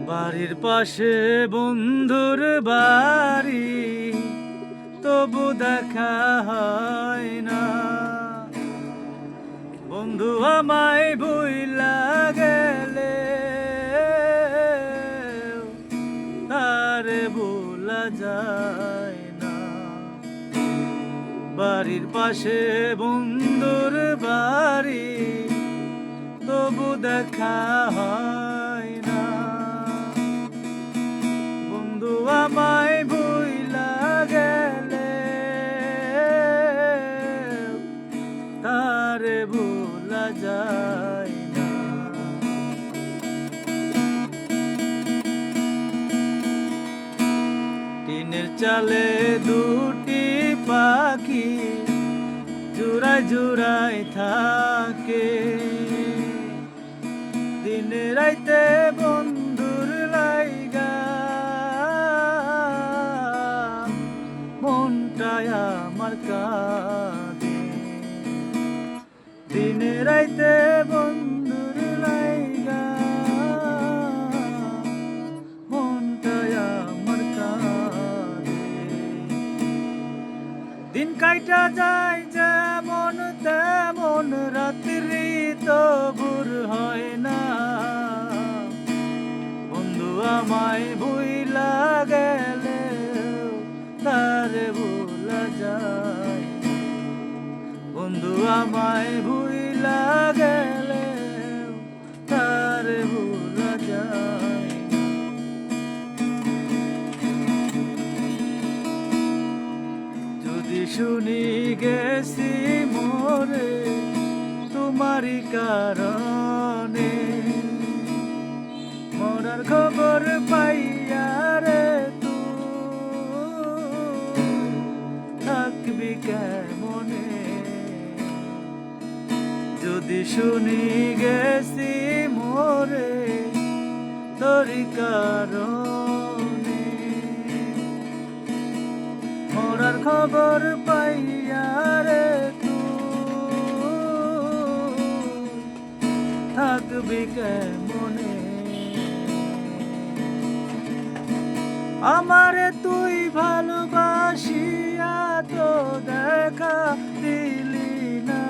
বাড়ির পাশে বন্ধুর বাড়ি, তবু দেখা হয় না। বন্ধু আমায় ভুইলা গেলে তারে ভোলা যায় না। বাড়ির পাশে বন্ধুর বাড়ি, তবু দেখা হয় না। বন্ধু আমায় ভুইলা গেলে তারে ভোলা যায় না। টিনের চালে দুটি পাখি জোড়ায় জোড়ায় থাকে, দিনে রাইতে বন্ধুর লাইগা মনটায় আমার কাঁদে। দিনে রাইতে বন্ধুর লাইগা মনটায় আমার কাঁদে। দিন কাইটা যায় যেমন তেমন, রাত্রি তো ভোর হয় না। বন্ধু আমায় ভুইলা গেলে তারে ভোলা যায়। বন্ধু আমায় ভুইলা গেলে তারে ভোলা যায়। যদি শুনি গেছি মোরে তোমারই কারণে, মরার খবর পাইয়া রে তুই থাকবি কেমনে। যদি শুনি গেছি মোরে তোরই কারণে, মরার খবর পাইয়া রে তুই থাকবি কেমনে। আমারে তুই ভালোবাসিয়া তো দেখা দিলি না।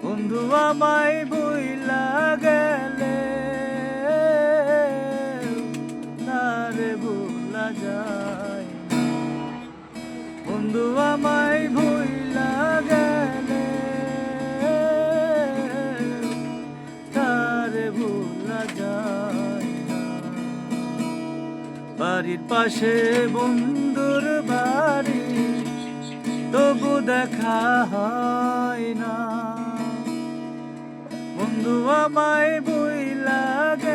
বন্ধু আমায় ভুইলা গেলে তারে ভোলা যায় না। বন্ধু আমায় ভুইলা গেলে তারে ভোলা যায় না। বাড়ির পাশে বন্ধুর বাড়ি, তবু দেখা হয় না। বন্ধু আমায় ভুইলা গেলে